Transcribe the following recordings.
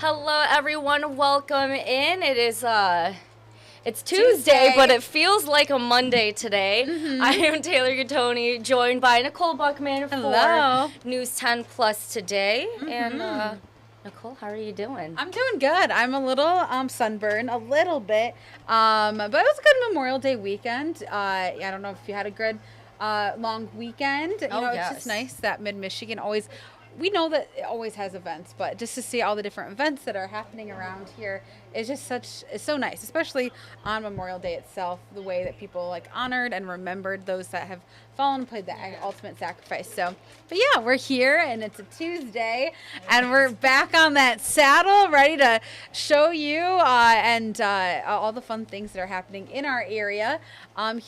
Hello, everyone. Welcome in. It's Tuesday, but it feels like a Monday today. I am Taylor Gattoni, joined by Nicole Buchmann for News 10 Plus today. And Nicole, how are you doing? I'm doing good. I'm a little sunburned, a little bit, but it was a good Memorial Day weekend. I don't know if you had a good long weekend. It's just nice that Mid-Michigan always. We know that it always has events, but just to see all the different events that are happening around here is just it's so nice, especially on Memorial Day itself, the way that people honored and remembered those that have fallen and played the ultimate sacrifice. So, but yeah, we're here and it's a Tuesday and we're back on that saddle, ready to show you all the fun things that are happening in our area.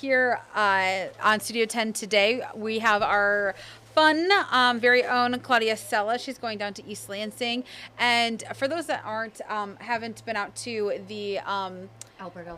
Here on Studio 10 today, we have our fun, very own Claudia Sella. She's going down to East Lansing. And for those that haven't been out to the Albert Al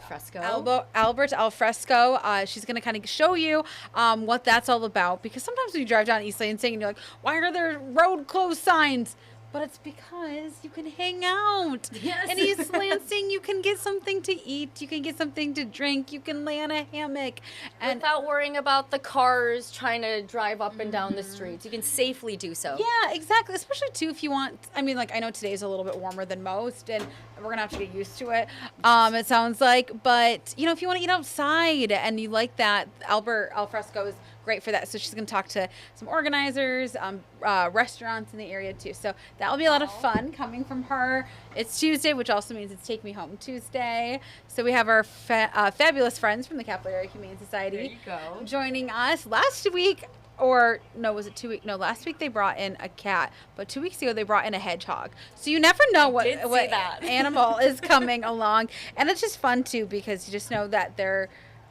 Fresco, she's going to kind of show you what that's all about. Because sometimes when you drive down East Lansing and you're like, why are there road closed signs? But it's because you can hang out. Yes. In East Lansing, you can get something to eat. You can get something to drink. You can lay on a hammock. And without worrying about the cars trying to drive up and down the streets. You can safely do so. Yeah, exactly. Especially, too, if you want. I mean, I know today's a little bit warmer than most, and we're going to have to get used to it, it sounds like. But, if you want to eat outside and you like that, Albert Al Fresco is great for that. So she's going to talk to some organizers, restaurants in the area too. So that'll be a lot of fun coming from her. It's Tuesday, which also means it's Take Me Home Tuesday. So we have our fabulous friends from the Capital Area Humane Society joining us. Last week, was it 2 weeks? No, last week they brought in a cat, but 2 weeks ago they brought in a hedgehog. So you never know what animal is coming along. And it's just fun too, because you just know that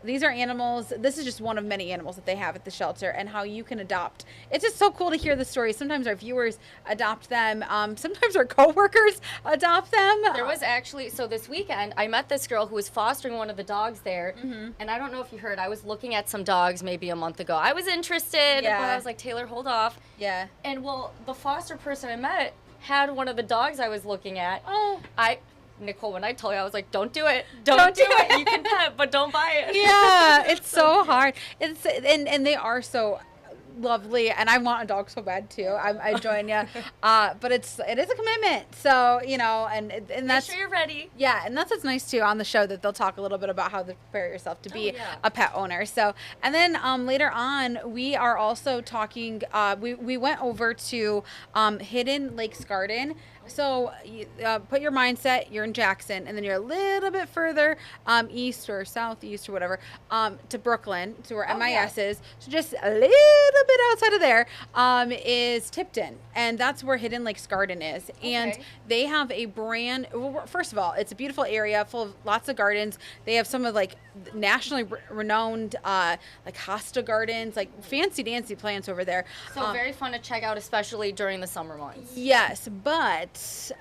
these are animals. This is just one of many animals that they have at the shelter and how you can adopt. It's just so cool to hear the stories. Sometimes our viewers adopt them. Sometimes our coworkers adopt them. There was actually, so this weekend, I met this girl who was fostering one of the dogs there. And I don't know if you heard, I was looking at some dogs maybe a month ago. I was interested, but I was like, Taylor, hold off. Yeah. And the foster person I met had one of the dogs I was looking at. Nicole, when I told you, I was like, don't do it. Don't do it. You can pet, but don't buy it. Yeah, it's so hard. And they are so lovely, and I want a dog so bad too. I join you, but it is a commitment. So and that's make sure you're ready. Yeah, and that's what's nice too on the show, that they'll talk a little bit about how to prepare yourself to be a pet owner. So, and then later on, we are also talking. We went over to Hidden Lakes Garden. So put your mindset, you're in Jackson, and then you're a little bit further east or southeast or whatever to Brooklyn, to where MIS is. So just a little bit outside of there is Tipton, and that's where Hidden Lakes Garden is. And they have a first of all, it's a beautiful area full of lots of gardens. They have some of nationally renowned hosta gardens, fancy dancy plants over there. So very fun to check out, especially during the summer months. Yes, but there's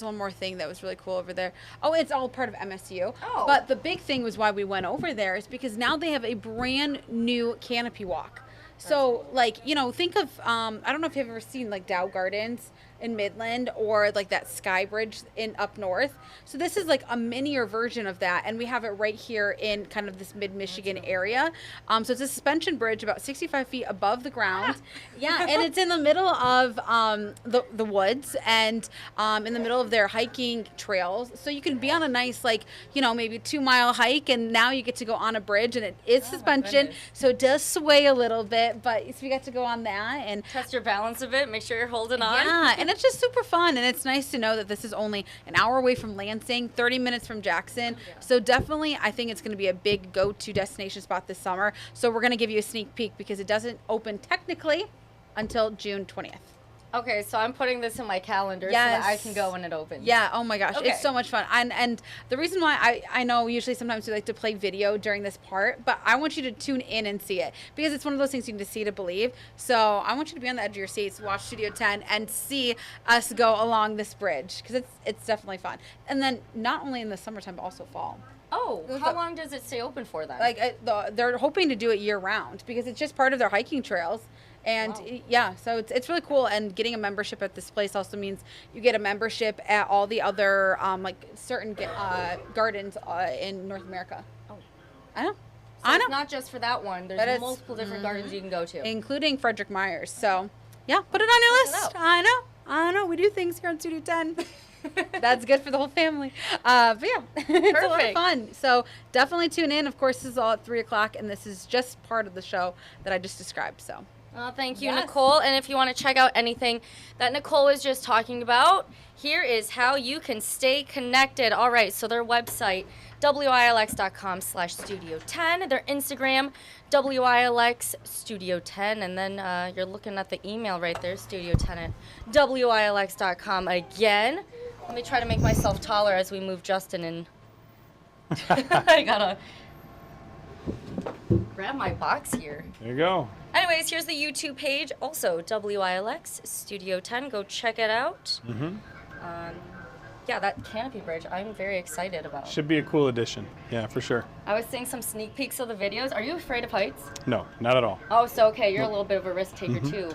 one more thing that was really cool over there. Oh, it's all part of MSU. Oh. But the big thing was why we went over there is because now they have a brand new canopy walk. So, think of, I don't know if you've ever seen, Dow Gardens in Midland or, that Sky Bridge up north. So this is, a minier version of that, and we have it right here in kind of this mid-Michigan area. So it's a suspension bridge about 65 feet above the ground. Yeah, and it's in the middle of the woods and in the middle of their hiking trails. So you can be on a nice, maybe 2-mile hike, and now you get to go on a bridge, and it is suspension, so it does sway a little bit, but so we got to go on that and test your balance a bit, make sure you're holding on. Yeah, and it's just super fun, and it's nice to know that this is only an hour away from Lansing, 30 minutes from Jackson. So definitely, I think it's going to be a big go-to destination spot this summer. So we're going to give you a sneak peek because it doesn't open technically until June 20th. Okay, so I'm putting this in my calendar so that I can go when it opens. Yeah, oh my gosh, it's so much fun. And the reason why I know usually sometimes we like to play video during this part, but I want you to tune in and see it because it's one of those things you need to see to believe. So I want you to be on the edge of your seats, watch Studio 10, and see us go along this bridge because it's definitely fun. And then not only in the summertime, but also fall. Oh, how long does it stay open for then? They're hoping to do it year round because it's just part of their hiking trails. And so it's really cool. And getting a membership at this place also means you get a membership at all the other certain gardens in North America. Oh, I know. So it's not just for that one. There's multiple different gardens you can go to, including Frederick Myers. So yeah, put it on your list. I know. We do things here on Studio 10. That's good for the whole family. But yeah, it's a lot of fun. So definitely tune in. Of course, this is all at 3:00, and this is just part of the show that I just described. So. Oh, thank you, Nicole. And if you want to check out anything that Nicole was just talking about, here is how you can stay connected. All right, so their website, wilx.com/studio10. Their Instagram, wilxstudio10. And then you're looking at the email right there, studio10@wilx.com. Again, let me try to make myself taller as we move Justin in. I gotta grab my box here. There you go. Anyways, here's the YouTube page, also WILX Studio 10. Go check it out. Mm-hmm. Yeah, that canopy bridge, I'm very excited about. Should be a cool addition. Yeah, for sure. I was seeing some sneak peeks of the videos. Are you afraid of heights? No, not at all. Oh, so okay, you're a little bit of a risk taker too.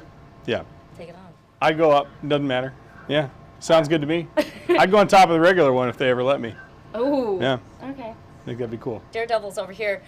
Yeah. Take it on. I go up, doesn't matter. Yeah, sounds good to me. I'd go on top of the regular one if they ever let me. Oh. Yeah. Okay. I think that'd be cool. Daredevils over here.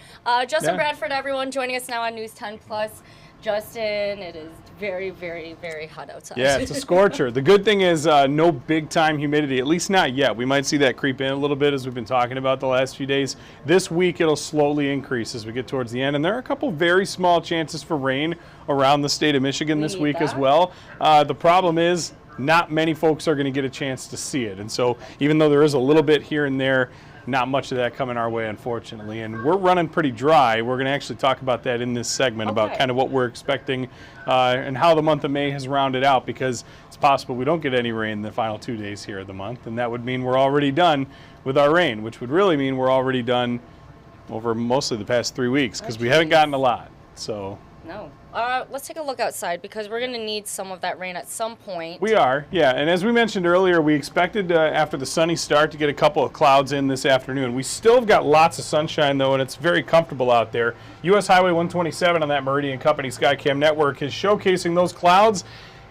Justin Bradford, everyone, joining us now on News 10 Plus. Justin, it is very, very, very hot outside. Yeah, it's a scorcher. The good thing is no big-time humidity, at least not yet. We might see that creep in a little bit as we've been talking about the last few days. This week, it'll slowly increase as we get towards the end, and there are a couple very small chances for rain around the state of Michigan this week as well. The problem is not many folks are going to get a chance to see it, and so even though there is a little bit here and there, not much of that coming our way, unfortunately. And we're running pretty dry. We're going to actually talk about that in this segment, about kind of what we're expecting and how the month of May has rounded out, because it's possible we don't get any rain the final 2 days here of the month, and that would mean we're already done with our rain, which would really mean we're already done over mostly the past 3 weeks, because we haven't gotten a lot. So. No. Let's take a look outside, because we're going to need some of that rain at some point. We are, yeah. And as we mentioned earlier, we expected after the sunny start to get a couple of clouds in this afternoon. We still have got lots of sunshine, though, and it's very comfortable out there. U.S. Highway 127 on that Meridian Company Skycam network is showcasing those clouds,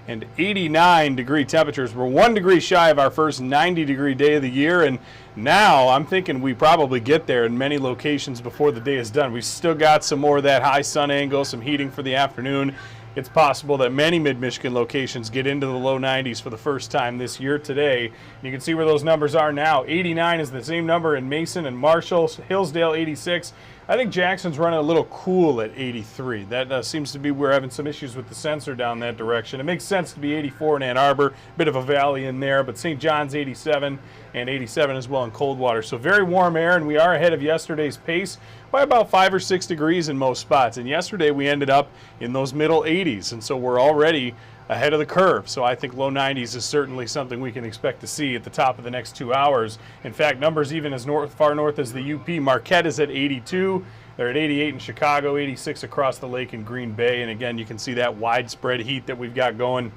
and 89-degree temperatures. We're 1 degree shy of our first 90-degree day of the year, and now I'm thinking we probably get there in many locations before the day is done. We've still got some more of that high sun angle, some heating for the afternoon. It's possible that many mid-Michigan locations get into the low 90s for the first time this year today. You can see where those numbers are now. 89 is the same number in Mason and Marshall. Hillsdale, 86. I think Jackson's running a little cool at 83. That seems to be we're having some issues with the sensor down that direction. It makes sense to be 84 in Ann Arbor, bit of a valley in there, but St. John's 87 and 87 as well in Coldwater. So very warm air, and we are ahead of yesterday's pace by about 5 or 6 degrees in most spots. And yesterday we ended up in those middle 80s, and so we're already ahead of the curve. So I think low 90s is certainly something we can expect to see at the top of the next 2 hours. In fact, numbers even as far north as the UP. Marquette is at 82. They're at 88 in Chicago, 86 across the lake in Green Bay. And again, you can see that widespread heat that we've got going.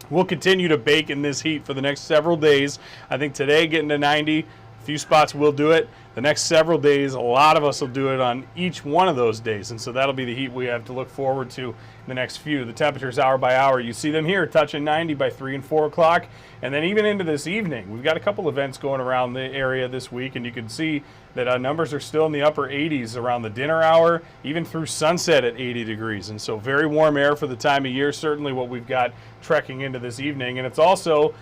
We'll continue to bake in this heat for the next several days. I think today getting to 90, a few spots will do it. The next several days, a lot of us will do it on each one of those days. And so that'll be the heat we have to look forward to in the next few. The temperatures hour by hour, you see them here touching 90 by 3 and 4 o'clock. And then even into this evening, we've got a couple events going around the area this week. And you can see that numbers are still in the upper 80s around the dinner hour, even through sunset at 80 degrees. And so very warm air for the time of year, certainly what we've got trekking into this evening. And it's also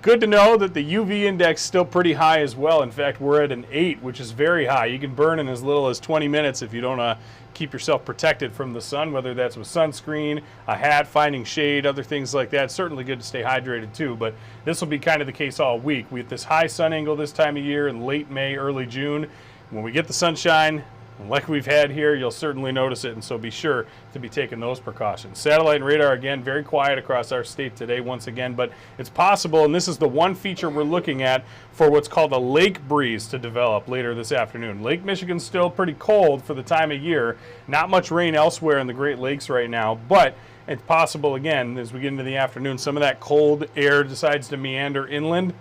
good to know that the UV index is still pretty high as well. In fact, we're at an 8, which is very high. You can burn in as little as 20 minutes if you don't keep yourself protected from the sun, whether that's with sunscreen, a hat, finding shade, other things like that. It's certainly good to stay hydrated too, but this will be kind of the case all week. We have this high sun angle this time of year in late May, early June. When we get the sunshine, like we've had here, you'll certainly notice it, and so be sure to be taking those precautions. Satellite and radar, again, very quiet across our state today once again, but it's possible, and this is the one feature we're looking at for what's called a lake breeze to develop later this afternoon. Lake Michigan's still pretty cold for the time of year. Not much rain elsewhere in the Great Lakes right now, but it's possible, again, as we get into the afternoon, some of that cold air decides to meander inland.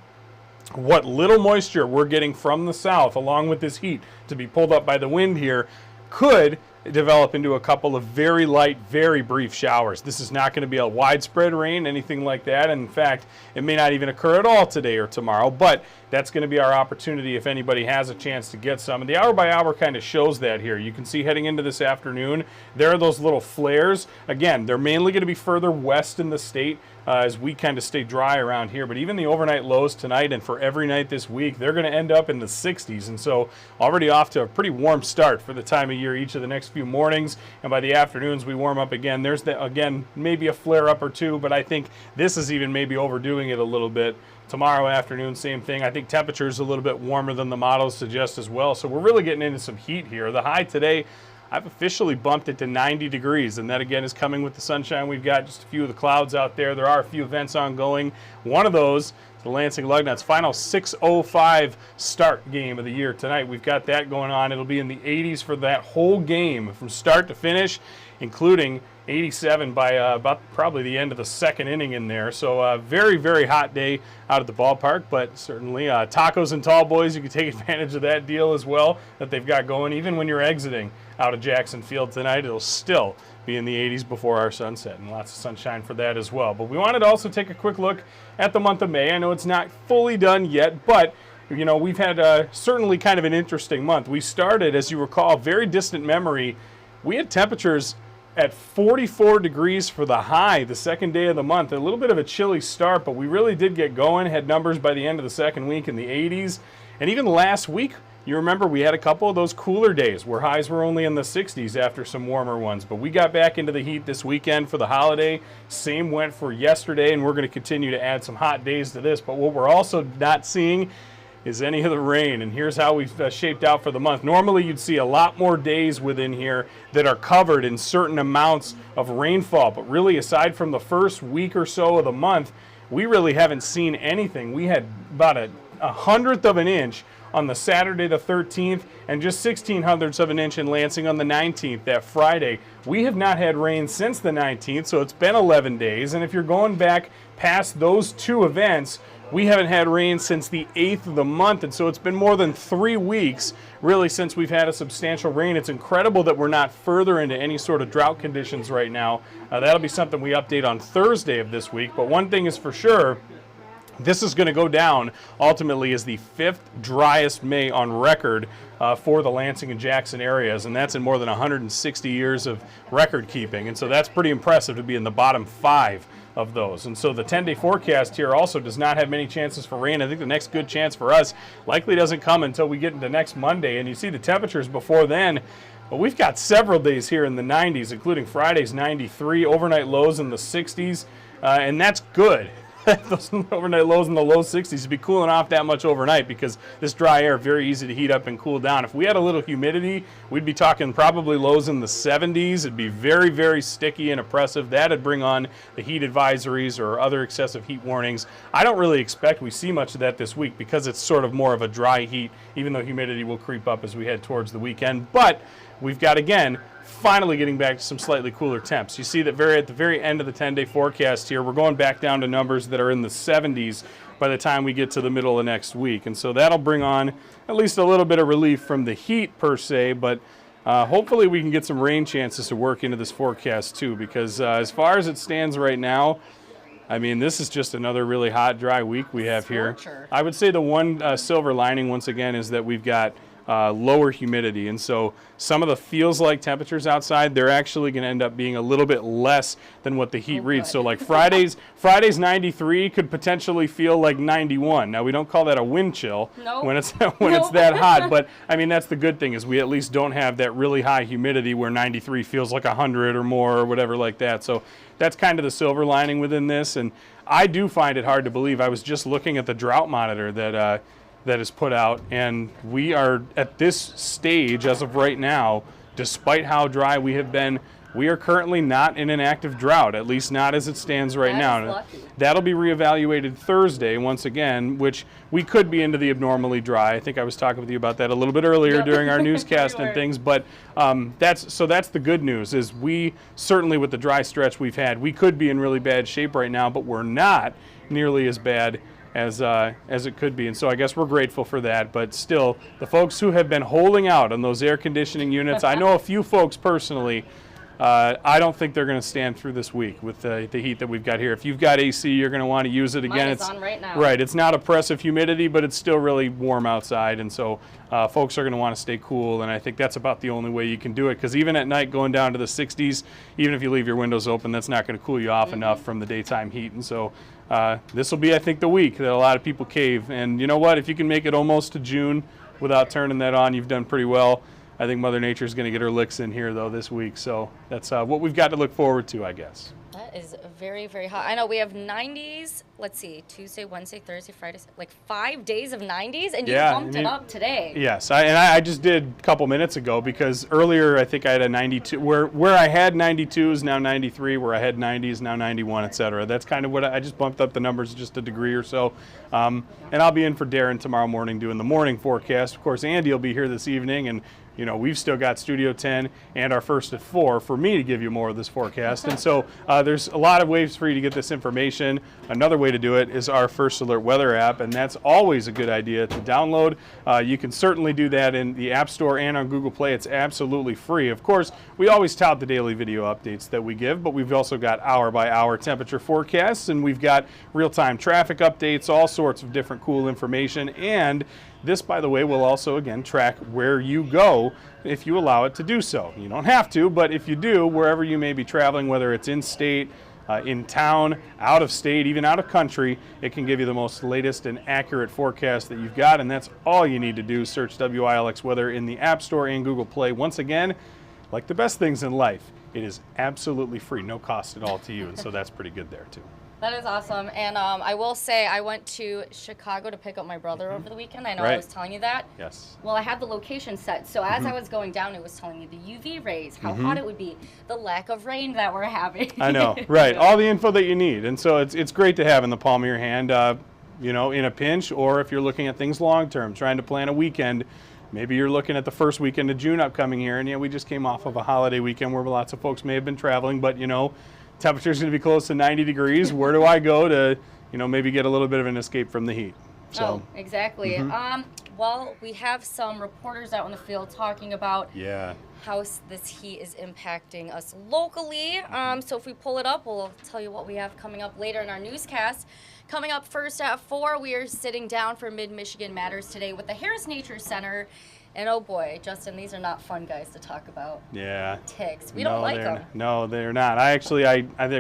What little moisture we're getting from the south, along with this heat to be pulled up by the wind here, could develop into a couple of very light, very brief showers. This is not going to be a widespread rain, anything like that. In fact, it may not even occur at all today or tomorrow, but that's going to be our opportunity if anybody has a chance to get some. And the hour by hour kind of shows that here. You can see heading into this afternoon, there are those little flares. Again, they're mainly going to be further west in the state as we kind of stay dry around here. But even the overnight lows tonight and for every night this week, they're going to end up in the 60s. And so already off to a pretty warm start for the time of year each of the next few mornings. And by the afternoons, we warm up again. There's, again, maybe a flare up or two, but I think this is even maybe overdoing it a little bit. Tomorrow afternoon, same thing. I think temperatures a little bit warmer than the models suggest as well. So we're really getting into some heat here. The high today, I've officially bumped it to 90 degrees, and that again is coming with the sunshine. We've got just a few of the clouds out there. There are a few events ongoing. One of those, the Lansing Lugnuts final 6:05 start game of the year tonight. We've got that going on. It'll be in the 80s for that whole game from start to finish, including 87 by about probably the end of the second inning in there. So a very, very hot day out at the ballpark, but certainly tacos and tall boys, you can take advantage of that deal as well that they've got going. Even when you're exiting out of Jackson Field tonight, it'll still be in the 80s before our sunset, and lots of sunshine for that as well. But we wanted to also take a quick look at the month of May. I know it's not fully done yet, but you know, we've had certainly kind of an interesting month. We started, as you recall, very distant memory, we had temperatures at 44 degrees for the high the second day of the month. A little bit of a chilly start, but we really did get going. Had numbers by the end of the second week in the 80s. And even last week, you remember we had a couple of those cooler days where highs were only in the 60s after some warmer ones. But we got back into the heat this weekend for the holiday. Same went for yesterday, and we're going to continue to add some hot days to this. But what we're also not seeing is any of the rain, and here's how we've shaped out for the month. Normally you'd see a lot more days within here that are covered in certain amounts of rainfall, but really aside from the first week or so of the month, we really haven't seen anything. We had about a 100th of an inch on the Saturday the 13th and just 1600ths of an inch in Lansing on the 19th, that Friday. We have not had rain since the 19th, so it's been 11 days, and if you're going back past those two events, we haven't had rain since the 8th of the month, and so it's been more than 3 weeks, really, since we've had a substantial rain. It's incredible that we're not further into any sort of drought conditions right now. That'll be something we update on Thursday of this week, but one thing is for sure, this is going to go down ultimately as the 5th driest May on record for the Lansing and Jackson areas, and that's in more than 160 years of record keeping, and so that's pretty impressive to be in the bottom 5 of those. And so the 10-day forecast here also does not have many chances for rain. I think the next good chance for us likely doesn't come until we get into next Monday, and you see the temperatures before then. But we've got several days here in the 90s, including Friday's 93, overnight lows in the 60s, and that's good. Those overnight lows in the low 60s to be cooling off that much overnight, because this dry air very easy to heat up and cool down. If we had a little humidity, we'd be talking probably lows in the 70s. It'd be very, very sticky and oppressive. That'd bring on the heat advisories or other excessive heat warnings. I don't really expect we see much of that this week because it's sort of more of a dry heat, even though humidity will creep up as we head towards the weekend. But we've got, again, finally getting back to some slightly cooler temps. You see that at the very end of the 10-day forecast here, we're going back down to numbers that are in the 70s by the time we get to the middle of next week. And so that'll bring on at least a little bit of relief from the heat per se, but hopefully we can get some rain chances to work into this forecast too, because as far as it stands right now, I mean, this is just another really hot, dry week we have here. I would say the one silver lining, once again, is that we've got lower humidity, and so some of the feels like temperatures outside, they're actually going to end up being a little bit less than what the heat reads. So like Friday's 93 could potentially feel like 91. Now we don't call that a wind chill when it's it's that hot, but I mean that's the good thing, is we at least don't have that really high humidity where 93 feels like 100 or more or whatever like that. So that's kind of the silver lining within this, and I do find it hard to believe. I was just looking at the drought monitor that is put out, and we are at this stage as of right now, despite how dry we have been, we are currently not in an active drought, at least not as it stands right now. That'll be reevaluated Thursday once again, which we could be into the abnormally dry. I think I was talking with you about that a little bit earlier during our newscast and things, but that's the good news, is we certainly, with the dry stretch we've had, we could be in really bad shape right now, but we're not nearly as bad as it could be. And so I guess we're grateful for that. But still, the folks who have been holding out on those air conditioning units, I know a few folks personally. I don't think they're going to stand through this week with the heat that we've got here. If you've got AC, you're going to want to use it again. Mine is on right now. Right. It's not oppressive humidity, but it's still really warm outside, and so folks are going to want to stay cool. And I think that's about the only way you can do it, because even at night, going down to the 60s, even if you leave your windows open, that's not going to cool you off enough from the daytime heat. And so this will be, I think, the week that a lot of people cave. And you know what? If you can make it almost to June without turning that on, you've done pretty well. I think Mother Nature is going to get her licks in here, though, this week. So that's what we've got to look forward to, I guess. That is very, very hot. I know we have 90s. Let's see, Tuesday, Wednesday, Thursday, Friday, like 5 days of 90s, and you bumped it up today. Yes, I just did a couple minutes ago, because earlier I think I had a 92. Where I had 92 is now 93. Where I had 90 is now 91, etc. That's kind of what I just bumped up the numbers just a degree or so. And I'll be in for Darren tomorrow morning doing the morning forecast. Of course, Andy will be here this evening, and you know, we've still got Studio 10 and our first at 4 for me to give you more of this forecast. And so there's a lot of ways for you to get this information. Another way to do it is our First Alert Weather app, and that's always a good idea to download. You can certainly do that in the App Store and on Google Play. It's absolutely free. Of course, we always tout the daily video updates that we give, but we've also got hour-by-hour temperature forecasts, and we've got real-time traffic updates, all sorts of different cool information. And this, by the way, will also, again, track where you go if you allow it to do so. You don't have to, but if you do, wherever you may be traveling, whether it's in-state, in town, out of state, even out of country, it can give you the most latest and accurate forecast that you've got, and that's all you need to do. Search WILX Weather in the App Store and Google Play. Once again, like the best things in life, it is absolutely free, no cost at all to you, and so that's pretty good there, too. That is awesome. And I will say, I went to Chicago to pick up my brother over the weekend. I know I was telling you that. Yes. Well, I had the location set. So as I was going down, it was telling me the UV rays, how hot it would be, the lack of rain that we're having. I know, right. All the info that you need. And so it's great to have in the palm of your hand, you know, in a pinch, or if you're looking at things long term, trying to plan a weekend. Maybe you're looking at the first weekend of June upcoming here, and yeah, we just came off of a holiday weekend where lots of folks may have been traveling, but you know, temperature's going to be close to 90 degrees. Where do I go to, you know, maybe get a little bit of an escape from the heat? So. Oh, exactly. Well, we have some reporters out in the field talking about how this heat is impacting us locally. So if we pull it up, we'll tell you what we have coming up later in our newscast. Coming up first at 4, we are sitting down for Mid-Michigan Matters today with the Harris Nature Center. And oh boy, Justin, these are not fun guys to talk about. Yeah. Ticks. We don't like them. No, they're not. I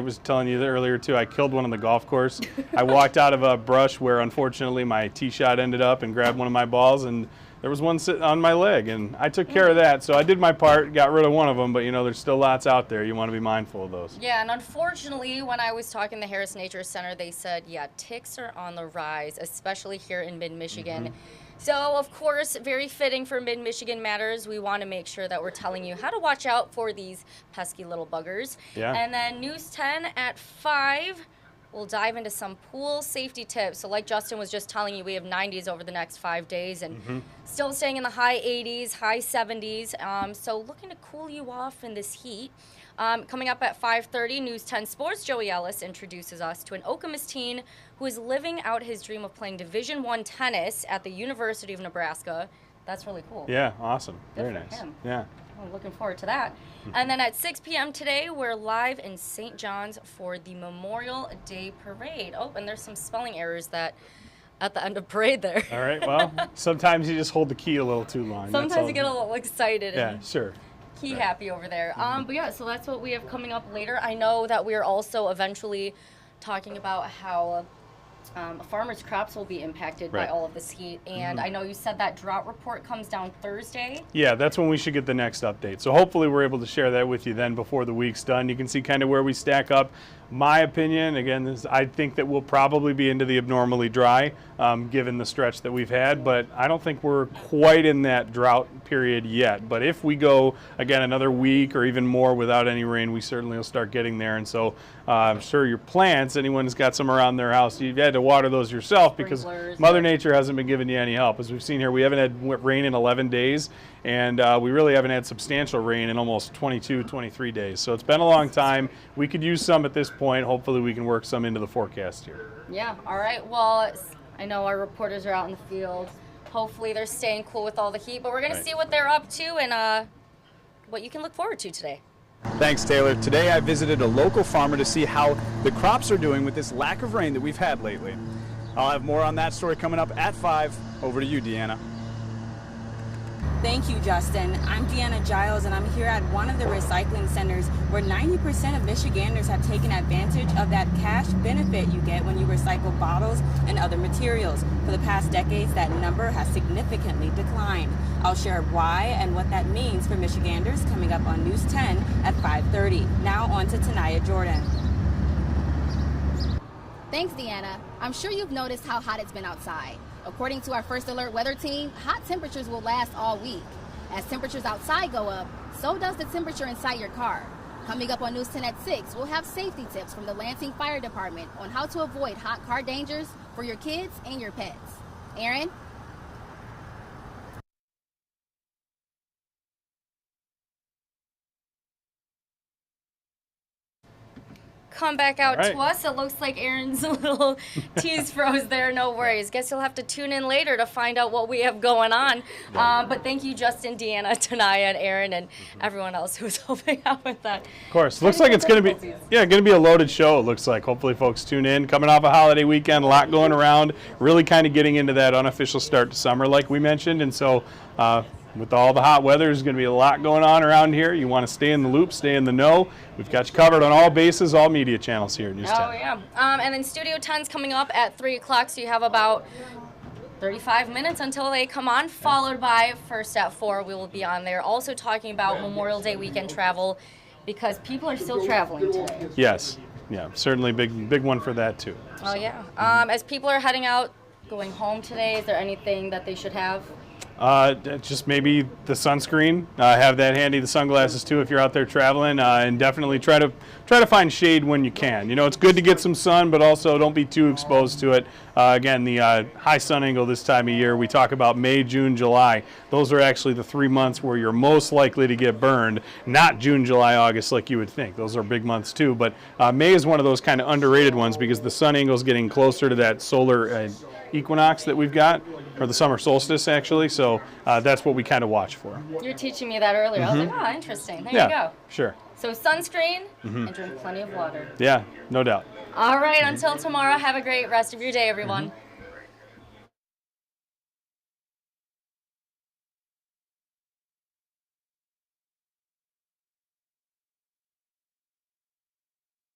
was telling you that earlier too. I killed one on the golf course. I walked out of a brush where unfortunately my tee shot ended up and grabbed one of my balls, and there was one sitting on my leg, and I took care of that. So I did my part, got rid of one of them, but you know, there's still lots out there. You want to be mindful of those. Yeah, and unfortunately, when I was talking to the Harris Nature Center, they said, yeah, ticks are on the rise, especially here in mid-Michigan. So, of course, very fitting for Mid-Michigan Matters, we want to make sure that we're telling you how to watch out for these pesky little buggers. Yeah. And then News 10 at 5, we'll dive into some pool safety tips. So like Justin was just telling you, we have 90s over the next 5 days and still staying in the high 80s, high 70s. So looking to cool you off in this heat. Coming up at 5:30, News 10 Sports, Joey Ellis introduces us to an Okemos teen who is living out his dream of playing Division I tennis at the University of Nebraska. That's really cool. Yeah, awesome. Good Very for nice. him. Yeah. I'm looking forward to that. And then at 6 p.m. today, we're live in St. John's for the Memorial Day Parade. Oh, and there's some spelling errors that at the end of parade there. All right, well, sometimes you just hold the key a little too long. Sometimes you get a little excited. Yeah, sure. Key happy over there. But yeah, so that's what we have coming up later. I know that we are also eventually talking about how farmers' crops will be impacted by all of this heat. And I know you said that drought report comes down Thursday. Yeah, that's when we should get the next update. So hopefully we're able to share that with you then before the week's done. You can see kind of where we stack up. My opinion, again, I think that we'll probably be into the abnormally dry, given the stretch that we've had, but I don't think we're quite in that drought period yet. But if we go, again, another week or even more without any rain, we certainly will start getting there. And so I'm sure your plants, anyone who's got some around their house, you've had to water those yourself because Mother Nature hasn't been giving you any help. As we've seen here, we haven't had rain in 11 days, and we really haven't had substantial rain in almost 22, 23 days. So it's been a long time. We could use some at this point. Hopefully we can work some into the forecast here. Yeah, all right. Well, I know our reporters are out in the field. Hopefully they're staying cool with all the heat, but we're going Right. to see what they're up to and what you can look forward to today. Thanks, Taylor. Today I visited a local farmer to see how the crops are doing with this lack of rain that we've had lately. I'll have more on that story coming up at 5. Over to you, Deanna. Thank you, Justin. I'm Deanna Giles, and I'm here at one of the recycling centers where 90% of Michiganders have taken advantage of that cash benefit you get when you recycle bottles and other materials. For the past decades, that number has significantly declined. I'll share why and what that means for Michiganders coming up on News 10 at 5:30. Now on to Tanaya Jordan. Thanks, Deanna. I'm sure you've noticed how hot it's been outside. According to our First Alert weather team, hot temperatures will last all week. As temperatures outside go up, so does the temperature inside your car. Coming up on News 10 at 6, we'll have safety tips from the Lansing Fire Department on how to avoid hot car dangers for your kids and your pets. Aaron? Come back out All right. to us. It looks like Aaron's little tease froze there. No worries. Guess you'll have to tune in later to find out what we have going on. But thank you, Justin, Deanna, Tanaya, and Aaron, and everyone else who's helping out with that. Of course. Looks like it's going to be a loaded show, it looks like. Hopefully folks tune in. Coming off a holiday weekend, a lot going around, really kind of getting into that unofficial start to summer like we mentioned. And so with all the hot weather, there's going to be a lot going on around here. You want to stay in the loop, stay in the know. We've got you covered on all bases, all media channels here at News 10. Oh, yeah. And then Studio 10's coming up at 3 o'clock, so you have about 35 minutes until they come on, followed by First at 4. We will be on there also talking about Memorial Day weekend travel because people are still traveling today. Yes. Yeah, certainly big one for that too. Oh, yeah. As people are heading out, going home today, is there anything that they should have? Just maybe the sunscreen. Have that handy. The sunglasses too, if you're out there traveling, and definitely try to find shade when you can. You know, it's good to get some sun, but also don't be too exposed to it. Again, the high sun angle this time of year. We talk about May, June, July. Those are actually the 3 months where you're most likely to get burned. Not June, July, August like you would think. Those are big months too. But May is one of those kind of underrated ones because the sun angle is getting closer to that solar equinox that we've got, or the summer solstice actually, so that's what we kind of watch for. You were teaching me that earlier. I was like, oh, interesting. There Yeah, you go. sure. So sunscreen and drink plenty of water. Yeah, no doubt. All right, until tomorrow, have a great rest of your day, everyone.